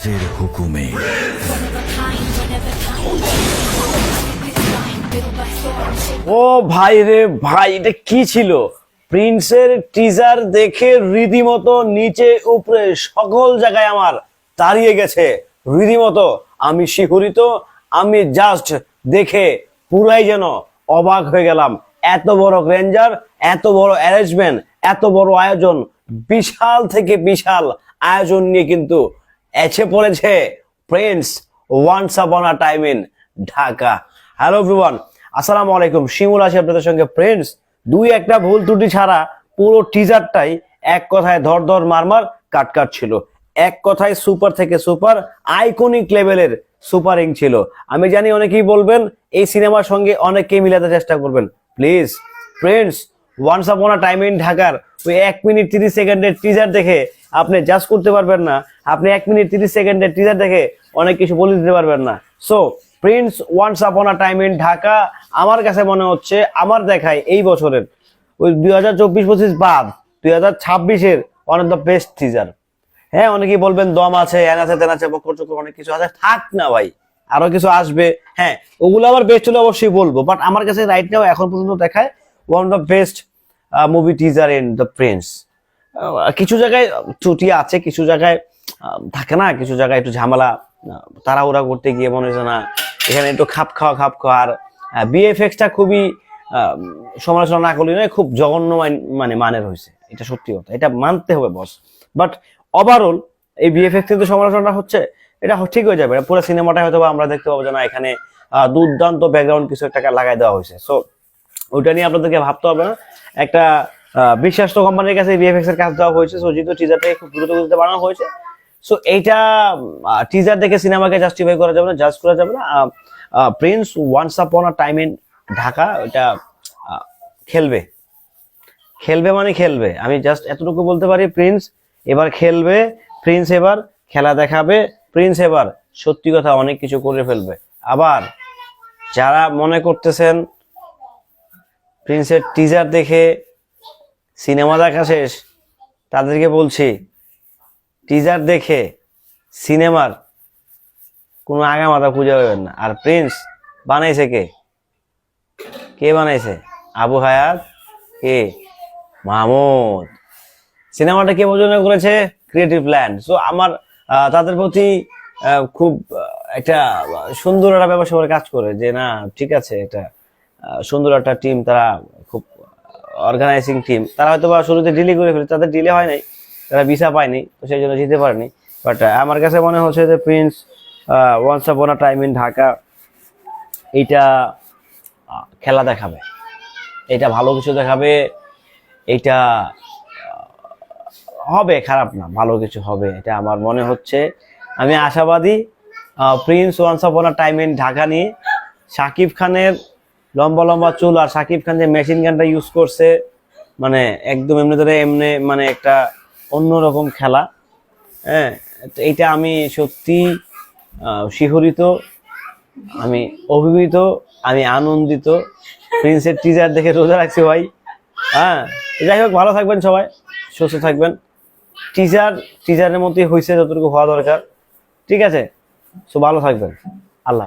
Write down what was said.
প্রিন্সের হুকুমে। ও ভাই রে ভাই, এটা কি ছিল? প্রিন্সের টিজার দেখে রীতিমতো নিচে উপরে সকল জায়গায় আমার দাঁড়িয়ে গেছে রীতিমতো। আমি শিহরিত, আমি জাস্ট দেখে পুরাই যেন অবাক হয়ে গেলাম। এত বড় রেঞ্জার, এত বড় অ্যারেঞ্জমেন্ট, এত বড় আয়োজন, বিশাল থেকে বিশাল আয়োজন নিয়ে কিন্তু এসে পড়েছে prince once upon a time in Dhaka. Hello everyone, আসসালামু আলাইকুম। শিমুল আছি আপনাদের সঙ্গে। প্রিন্স দুই একটা ভুল ত্রুটি ছাড়া পুরো টিজারটাই এক কথায় ধর ধর মারমার কাট ছিল। এক কথায় সুপার থেকে সুপার, আইকনিক লেভেলের সুপারিং ছিল। আমি জানি অনেকেই বলবেন এই সিনেমার সঙ্গে অনেককেই মিলাতে চেষ্টা করবেন। Please, Prince once upon a time in ঢাকার ওই 1 মিনিট 30 সেকেন্ডের টিজার দেখে আপনি জাজ করতে পারবেন না। আপনি 1 মিনিট 30 সেকেন্ডের টিজার দেখে অনেক কিছু বলে দিতে পারবেন না। So Prince once upon a time in Dhaka আমার কাছে মনে হচ্ছে, আমার দেখায় এই বছরের ওই 2024-25 বাদ 2026-এর one of the best teaser. হ্যাঁ, অনেকেই বলবেন দম আছে, এন আছে, তেন আছে, বকর চকর অনেক কিছু আছে। থাক না ভাই, আরো কিছু আসবে। হ্যাঁ, ওগুলো আবার বেস্ট হলে অবশ্যই বলবো, বাট আমার কাছে রাইট নাও এখন পর্যন্ত দেখায় one of the best movie teaser in the Prince. কিছু জায়গায় ত্রুটি আছে, কিছু জায়গায় থাকে না, কিছু জায়গায় একটু ঝামেলা, তাড়াহুড়া করতে গিয়ে মনে হচ্ছে না এখানে একটু খাপ খাওয়া। আর বিএফএক্সটা খুবই সমালোচনা না করলে নয়, খুব জঘন্য মানের হয়েছে। এটা সত্যি কথা, এটা মানতে হবে বস। বাট ওভারঅল এই বিএফএক্স যে সমালোচনাটা হচ্ছে, এটা ঠিক হয়ে যাবে। পুরো সিনেমাটা হয়তো আমরা দেখতে পাবো যে না, এখানে দুর্দান্ত ব্যাকগ্রাউন্ড কিছু একটা লাগাই দেওয়া হয়েছে। সো ওইটা নিয়ে আপনাদেরকে ভাবতে হবে না। একটা বিশ্বাস্ত কোম্পানির কাছে বিএফএক্স এর কাজ দেওয়া হয়েছে। সো যেহেতু টিজারটাকে খুব দ্রুত গতিতে বানানো হয়েছে, সো এইটা টিজার দেখে সিনেমাকে জাস্টিফাই করা যাবে না, জাজ করা যাবে না। Prince once upon a time in Dhaka ওইটা খেলবে মানে খেলবে। আমি জাস্ট এতটুকু বলতে পারি, প্রিন্স এবার খেলবে, প্রিন্স এবার খেলা দেখাবে, প্রিন্স এবার সত্যি কথা অনেক কিছু করে ফেলবে। আবার যারা মনে করতেছেন প্রিন্সের টিজার দেখে সিনেমা দেখা শেষ, তাদেরকে বলছি টিজার দেখে সিনেমার কোনো আগামাথা খুঁজে পাবেন না। আর প্রিন্স বানাইছে কে বানাইছে? আবু হায়াত, কে? মাহমুদ। সিনেমাটা কে প্রযোজনা করেছে? Creative land. সো আমার তাদের প্রতি খুব একটা সুন্দর একটা ব্যবসা করে কাজ করে, যে না ঠিক আছে, এটা সুন্দর একটা টিম, তারা খুব অর্গানাইজিং টিম। তারা হয়তো বা শুরুতে ডিলে করে ফেলে, তাদের ডিলে হয় নাই, তারা ভিসা পায়নি, তো সেই জন্য যেতে পারেনি। বাট আমার কাছে মনে হচ্ছে যে Prince once upon a time in Dhaka এইটা খেলা দেখাবে, এটা ভালো কিছু দেখাবে, এইটা হবে, খারাপ না, ভালো কিছু হবে, এটা আমার মনে হচ্ছে। আমি আশাবাদী। Prince once upon a time in Dhaka নিয়ে শাকিব খানের লম্বা লম্বা চুল আর শাকিব খান যে মেশিন গানটা ইউজ করছে, মানে একদম এমনি ধরে এমনি, মানে একটা অন্যরকম খেলা। হ্যাঁ, এইটা আমি সত্যি শিহরিত, আমি অভিভূত, আমি আনন্দিত। প্রিন্সের টিজার দেখে রোজা রাখছি ভাই। হ্যাঁ, যাই হোক, ভালো থাকবেন সবাই, সুস্থ থাকবেন। টিজারের মধ্যে হয়েছে যতটুকু হওয়া দরকার, ঠিক আছে। সো ভালো থাকবেন, আল্লাহ।